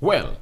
Well,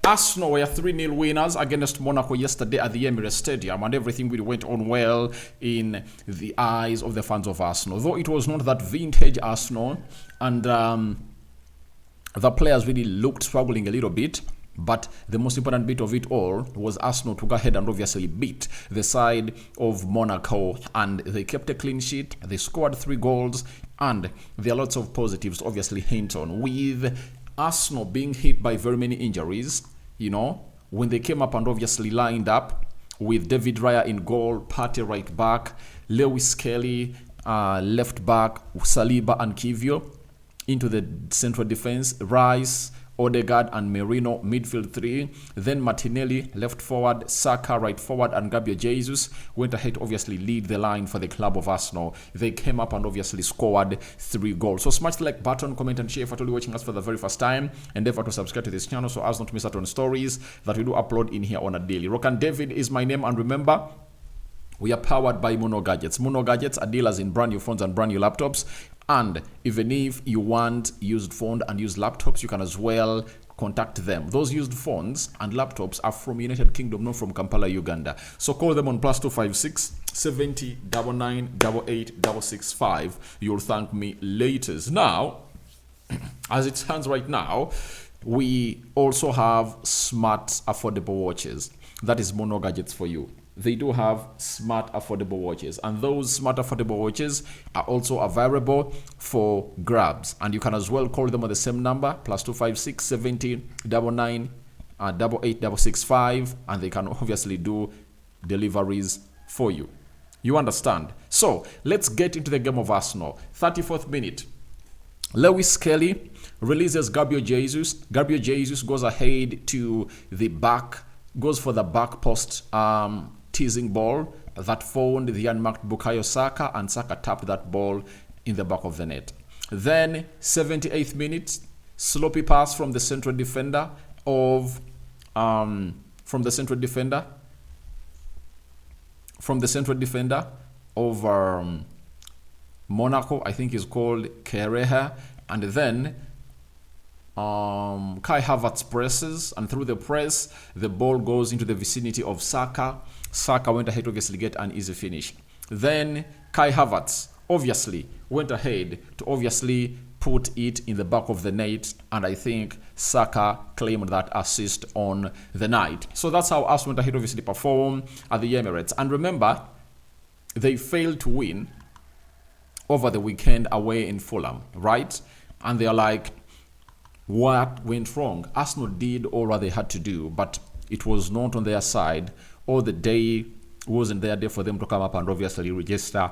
Arsenal were 3-0 winners against Monaco yesterday at the Emirates Stadium, and everything really went on well in the eyes of the fans of Arsenal. Though it was not that vintage Arsenal, and the players really looked struggling a little bit. But the most important bit of it all was Arsenal to go ahead and obviously beat the side of Monaco, and they kept a clean sheet. They scored 3 goals, and there are lots of positives to obviously hint on. With Arsenal being hit by very many injuries, you know, when they came up and obviously lined up with David Raya in goal, Partey right back, Lewis Kelly left back, Saliba and Kivio into the central defense, Rice, Odegaard and Merino midfield 3, then Martinelli left forward, Saka right forward, and Gabriel Jesus went ahead to obviously lead the line for the club of Arsenal. They came up and obviously scored 3 goals. So smash the like button, comment and share if you're totally watching us for the very first time, and endeavor to subscribe to this channel so as not to miss out on stories that we do upload in here on a daily. Rokani David is my name, and remember, we are powered by Mono Gadgets. Mono Gadgets are dealers in brand new phones and brand new laptops. And even if you want used phones and used laptops, you can as well contact them. Those used phones and laptops are from United Kingdom, not from Kampala, Uganda. So call them on +256 70 99 88 665. You'll thank me later. Now, as it stands right now, we also have smart, affordable watches. That is Mono Gadgets for you. They do have smart, affordable watches, and those smart, affordable watches are also available for grabs. And you can as well call them on the same number, +256 70 99 88 665, and they can obviously do deliveries for you. You understand? So let's get into the game of Arsenal. 34th minute. Lewis Kelly releases Gabriel Jesus. Gabriel Jesus goes ahead to the back, goes for the back post teasing ball that found the unmarked Bukayo Saka, and Saka tapped that ball in the back of the net. Then 78th minute, sloppy pass from the central defender of Monaco, I think is called Kereha, and then Kai Havertz presses, and through the press, the ball goes into the vicinity of Saka. Saka went ahead to obviously get an easy finish. Then Kai Havertz obviously went ahead to obviously put it in the back of the net, and I think Saka claimed that assist on the night. So that's how Arsenal went ahead to obviously perform at the Emirates. And remember, they failed to win over the weekend away in Fulham, right? And they're like, what went wrong? Arsenal did all what they had to do, but it was not on their side, or the day wasn't their day for them to come up and obviously register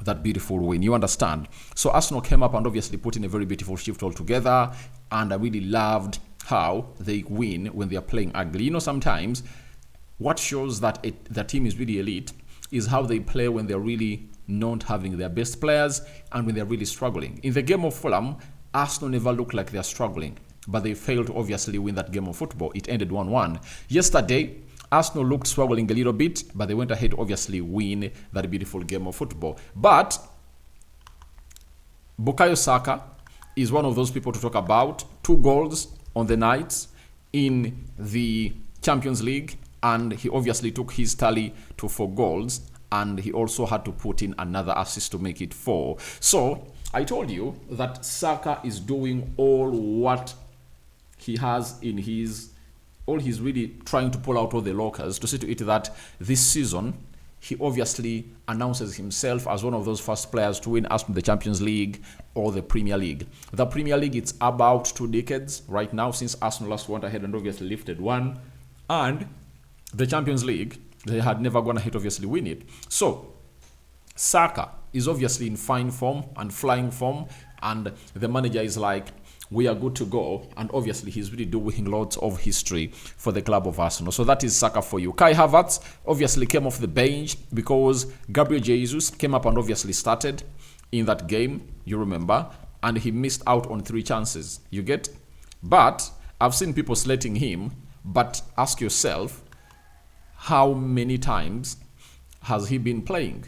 that beautiful win. You understand? So Arsenal came up and obviously put in a very beautiful shift altogether, and I really loved how they win when they are playing ugly. You know, sometimes what shows that the team is really elite is how they play when they're really not having their best players and when they're really struggling. In the game of Fulham, Arsenal never looked like they're struggling, but they failed to obviously win that game of football. It ended 1-1. Yesterday, Arsenal looked struggling a little bit, but they went ahead to obviously win that beautiful game of football. But Bukayo Saka is one of those people to talk about. 2 goals on the night in the Champions League, and he obviously took his tally to 4 goals, and he also had to put in another assist to make it 4. So I told you that Saka is doing all what he has in his, all he's really trying to pull out all the lockers to see to it that this season he obviously announces himself as one of those first players to win Arsenal the Champions League or the Premier League. The Premier League, it's about 2 decades right now since Arsenal last went ahead and obviously lifted one, and the Champions League, they had never gone ahead to obviously win it. So Saka is obviously in fine form and flying form, and the manager is like, we are good to go, and obviously he's really doing lots of history for the club of Arsenal. So that is Saka for you. Kai Havertz obviously came off the bench because Gabriel Jesus came up and obviously started in that game, you remember, and he missed out on 3 chances, you get? But I've seen people slating him, but ask yourself, how many times has he been playing?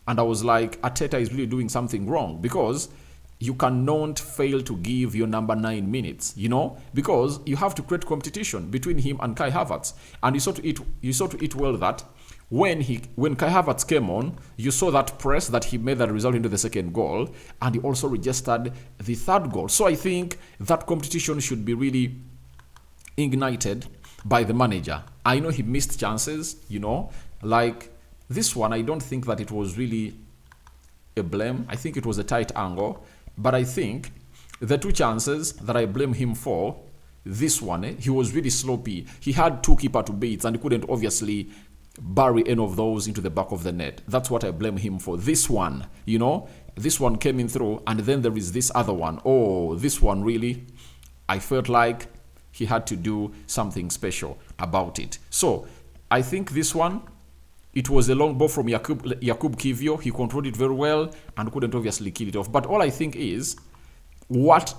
And I was like, Arteta is really doing something wrong, because you cannot fail to give your number 9 minutes, because you have to create competition between him and Kai Havertz. And you saw to it well that when Kai Havertz came on, you saw that press that he made that result into the second goal, and he also registered the third goal. So I think that competition should be really ignited by the manager. I know he missed chances, like this one. I don't think that it was really a blame. I think it was a tight angle. But I think the two chances that I blame him for, this one, he was really sloppy. He had two keeper to beats and he couldn't obviously bury any of those into the back of the net. That's what I blame him for. This one, this one came in through, and then there is this other one. Oh, this one really, I felt like he had to do something special about it. So I think this one, it was a long ball from Jakub Kivio. He controlled it very well and couldn't obviously kill it off. But all I think is what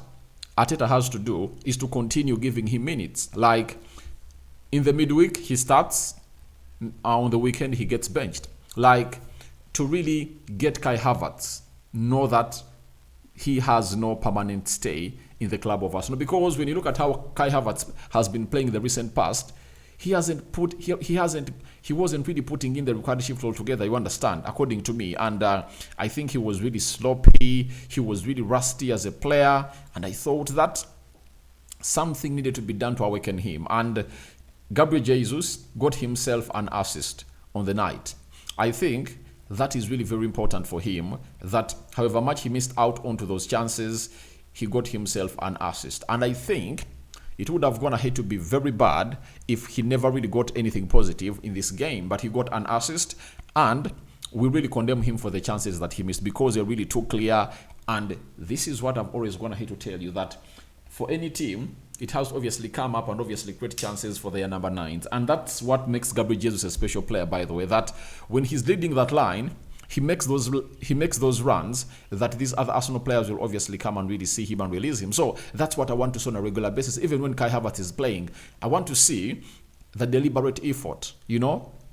Arteta has to do is to continue giving him minutes. Like in the midweek, he starts. On the weekend, he gets benched. Like to really get Kai Havertz, know that he has no permanent stay in the club of Arsenal. Because when you look at how Kai Havertz has been playing in the recent past, he wasn't really putting in the required shift altogether, you understand, according to me. And I think he was really sloppy. He was really rusty as a player. And I thought that something needed to be done to awaken him. And Gabriel Jesus got himself an assist on the night. I think that is really very important for him, that however much he missed out onto those chances, he got himself an assist. And I think it would have gone ahead to be very bad if he never really got anything positive in this game. But he got an assist, and we really condemn him for the chances that he missed because they're really too clear. And this is what I've always gone ahead to tell you, that for any team, it has to obviously come up and obviously create chances for their number 9s. And that's what makes Gabriel Jesus a special player, by the way, that when he's leading that line, he makes those runs that these other Arsenal players will obviously come and really see him and release him. So that's what I want to see on a regular basis. Even when Kai Havertz is playing, I want to see the deliberate effort,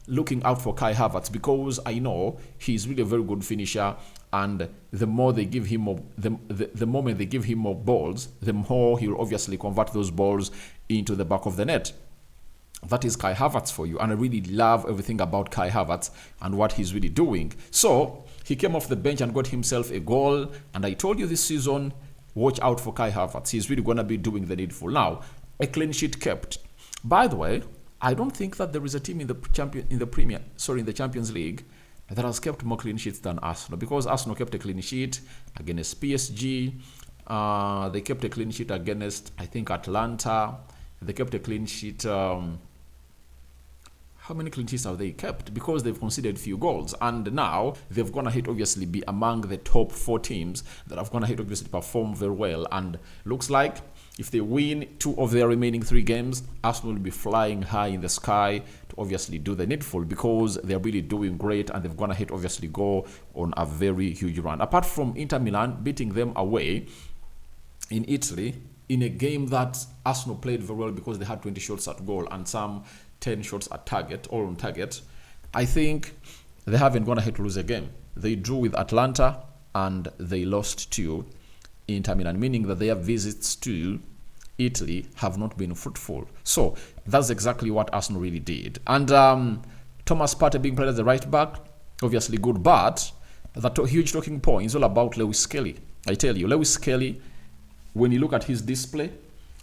looking out for Kai Havertz, because I know he's really a very good finisher. And the more they give him more, the moment they give him more balls, the more he'll obviously convert those balls into the back of the net. That is Kai Havertz for you. And I really love everything about Kai Havertz and what he's really doing. So he came off the bench and got himself a goal. And I told you this season, watch out for Kai Havertz. He's really going to be doing the needful. Now, a clean sheet kept. By the way, I don't think that there is a team in the Champions League that has kept more clean sheets than Arsenal, because Arsenal kept a clean sheet against PSG. They kept a clean sheet against, I think, Atlanta. They kept a clean sheet. How many clean sheets have they kept? Because they've conceded few goals. And now they've gone ahead, obviously, be among the top 4 teams that have gone ahead, obviously, perform very well. And looks like if they win 2 of their remaining 3 games, Arsenal will be flying high in the sky to obviously do the needful, because they're really doing great and they've gone ahead, obviously, go on a very huge run. Apart from Inter Milan beating them away in Italy, in a game that Arsenal played very well because they had 20 shots at goal and some 10 shots at target, all on target, I think they haven't gone ahead to lose a game. They drew with Atlanta and they lost to Inter Milan, meaning that their visits to Italy have not been fruitful. So that's exactly what Arsenal really did. And Thomas Partey being played as the right back, obviously good, but the huge talking point is all about Lewis Skelly. I tell you, Lewis Skelly, when you look at his display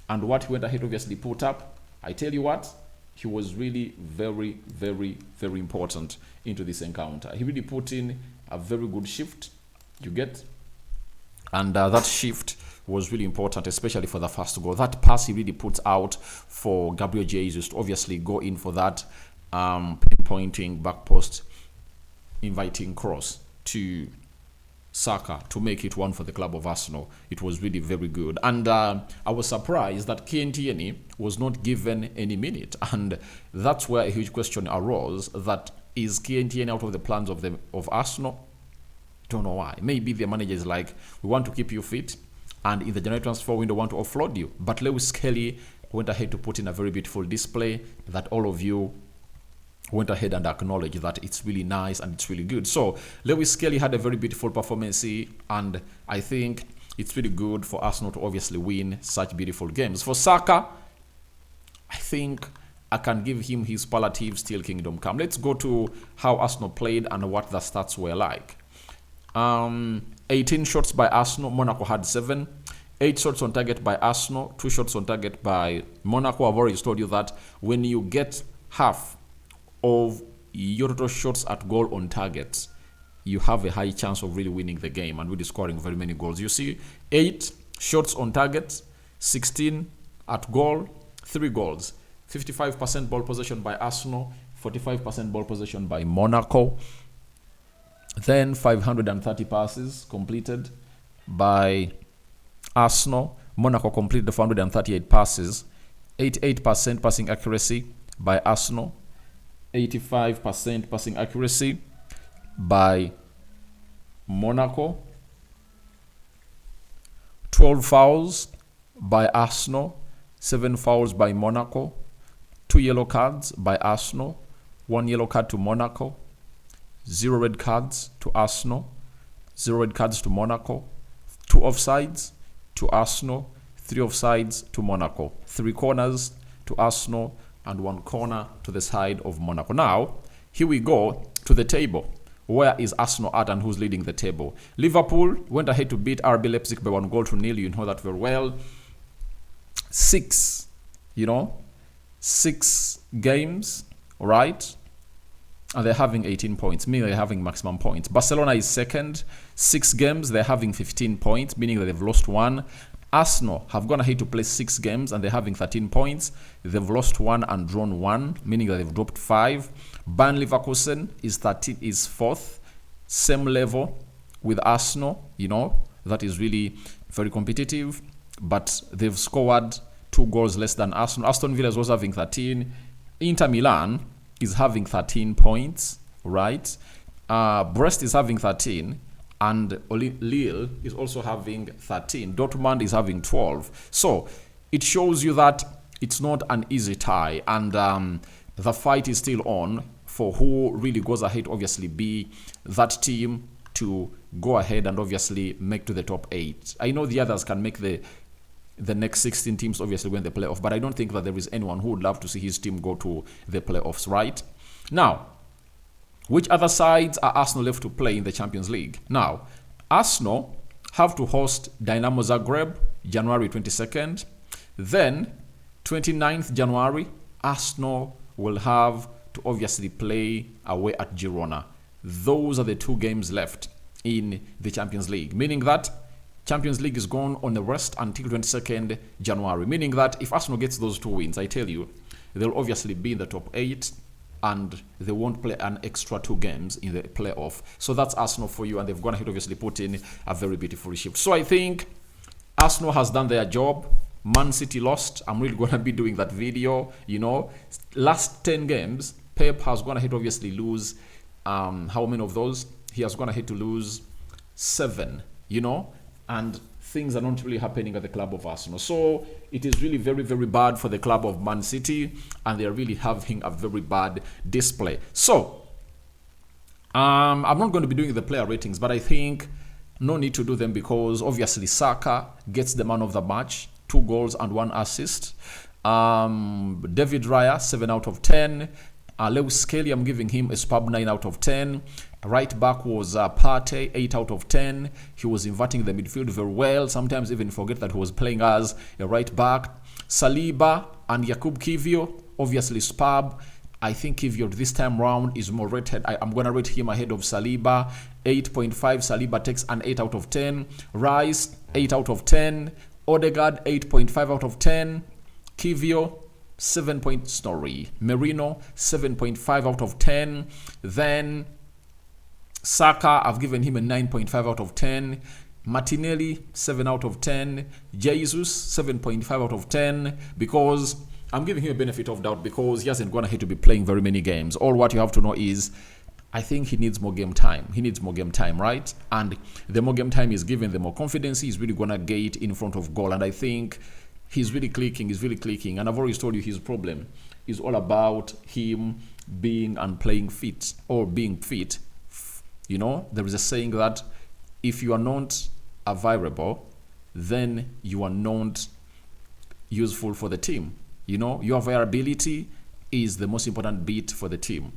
and what he went ahead obviously put up, I tell you what, he was really very, very, very important into this encounter. He really put in a very good shift, you get, and that shift was really important, especially for the first goal. That pass he really puts out for Gabriel Jesus to obviously go in for that pinpointing back post, inviting cross to Saka to make it 1 for the club of Arsenal. It was really very good. And I was surprised that Kientieni was not given any minute. And that's where a huge question arose, that is Kientieni out of the plans of Arsenal? Don't know why. Maybe the manager is like, we want to keep you fit, and in the January transfer window want to offload you. But Lewis Skelly went ahead to put in a very beautiful display that all of you went ahead and acknowledged that it's really nice and it's really good. So Lewis Skelly had a very beautiful performance, and I think it's really good for Arsenal to obviously win such beautiful games. For Saka, I think I can give him his palliatives till kingdom come. Let's go to how Arsenal played and what the stats were like. 18 shots by Arsenal, Monaco had 7. 8 shots on target by Arsenal, 2 shots on target by Monaco. I've already told you that when you get half of your total shots at goal on target, you have a high chance of really winning the game and really scoring very many goals. You see, 8 shots on target, 16 at goal, 3 goals. 55% ball possession by Arsenal, 45% ball possession by Monaco. Then 530 passes completed by Arsenal. Monaco completed 438 passes. 88% passing accuracy by Arsenal. 85% passing accuracy by Monaco. 12 fouls by Arsenal. 7 fouls by Monaco. 2 yellow cards by Arsenal. 1 yellow card to Monaco. 0 red cards to Arsenal. 0 red cards to Monaco. 2 offsides to Arsenal. 3 offsides to Monaco. 3 corners to Arsenal and 1 corner to the side of Monaco. Now, here we go to the table. Where is Arsenal at and who's leading the table? Liverpool went ahead to beat RB Leipzig by 1-0. You know that very well. 6 games, right? And they're having 18 points, meaning they're having maximum points. Barcelona is second, 6 games, they're having 15 points, meaning that they've lost 1. Arsenal have gone ahead to play 6 games and they're having 13 points. They've lost 1 and drawn 1, meaning that they've dropped 5. Bayer Leverkusen is 4th, same level with Arsenal, that is really very competitive, but they've scored 2 goals less than Arsenal. Aston Villa is also having 13. Inter Milan is having 13 points, right? Brest is having 13, and Lille is also having 13. Dortmund is having 12. So it shows you that it's not an easy tie, and the fight is still on for who really goes ahead, obviously, be that team to go ahead and obviously make to the top 8. I know the others can make the next 16 teams obviously win the playoff, but I don't think that there is anyone who would love to see his team go to the playoffs, right? Now, which other sides are Arsenal left to play in the Champions League? Now, Arsenal have to host Dynamo Zagreb January 22nd. Then, 29th January, Arsenal will have to obviously play away at Girona. Those are the 2 games left in the Champions League, meaning that Champions League is gone on the rest until 22nd January, meaning that if Arsenal gets those 2 wins, I tell you, they'll obviously be in the top 8 and they won't play an extra 2 games in the playoff. So that's Arsenal for you, and they've gone ahead obviously put in a very beautiful shift. So I think Arsenal has done their job. Man City lost. I'm really going to be doing that video, Last 10 games, Pep has gone ahead obviously lose, how many of those? He has gone ahead to lose 7, and things are not really happening at the club of Arsenal. So it is really very, very bad for the club of Man City, and they are really having a very bad display. So I'm not going to be doing the player ratings, but I think no need to do them because obviously Saka gets the man of the match, 2 goals and 1 assist. David Raya, 7 out of 10. Lewis Skelly, I'm giving him a superb 9 out of 10. Right back was Partey, 8 out of 10. He was inverting the midfield very well. Sometimes even forget that he was playing as a right back. Saliba and Jakub Kiwior, obviously superb. I think Kiwior this time round is more rated. I'm going to rate him ahead of Saliba. 8.5. Saliba takes an 8 out of 10. Rice, 8 out of 10. Odegaard, 8.5 out of 10. Kiwior, 7 points. Sorry. Merino, 7.5 out of 10. Then Saka, I've given him a 9.5 out of 10. Martinelli, 7 out of 10. Jesus, 7.5 out of 10. Because I'm giving him a benefit of doubt because he hasn't gone ahead to be playing very many games. All what you have to know is I think he needs more game time. He needs more game time, right? And the more game time he's given, the more confidence he's really going to get in front of goal. And I think he's really clicking. And I've always told you his problem is all about him being and playing fit or being fit. There is a saying that if you are not a variable, then you are not useful for the team. You know, your availability is the most important bit for the team.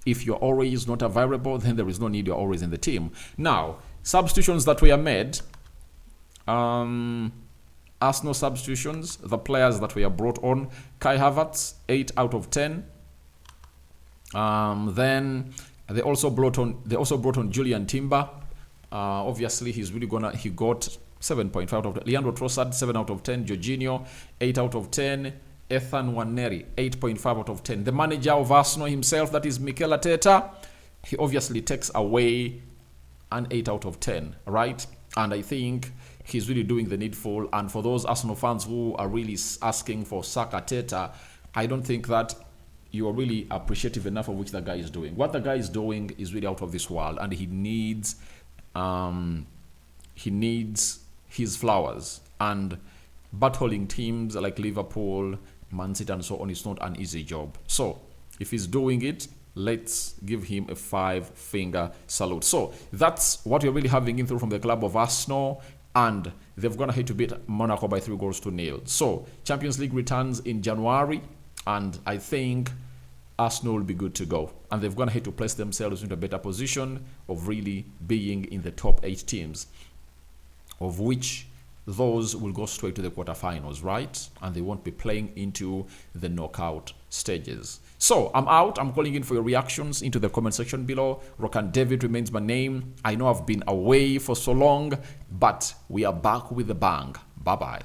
If you're always not available, then there is no need you're always in the team. Now, substitutions that were made, Arsenal substitutions, the players that were brought on: Kai Havertz, 8 out of 10. Then they also brought on Julian Timber. Obviously, he got 7.5 out of 10. Leandro Trossard, 7 out of 10. Jorginho, 8 out of 10. Ethan Nwaneri, 8.5 out of 10. The manager of Arsenal himself, that is Mikel Arteta, he obviously takes away an 8 out of 10, right? And I think he's really doing the needful. And for those Arsenal fans who are really asking for Saka Arteta, I don't think that you are really appreciative enough of which the guy is doing. What the guy is doing is really out of this world, and he needs his flowers. And battling teams like Liverpool, Man City, and so on is not an easy job. So if he's doing it, let's give him a 5-finger salute. So that's what you're really having in through from the club of Arsenal, and they've gone ahead to beat Monaco by 3-0. So Champions League returns in January, and I think Arsenal will be good to go. And they've gone ahead to place themselves into a better position of really being in the top 8 teams, of which those will go straight to the quarterfinals, right? And they won't be playing into the knockout stages. So I'm out. I'm calling in for your reactions into the comment section below. Rokani David remains my name. I know I've been away for so long, but we are back with a bang. Bye-bye.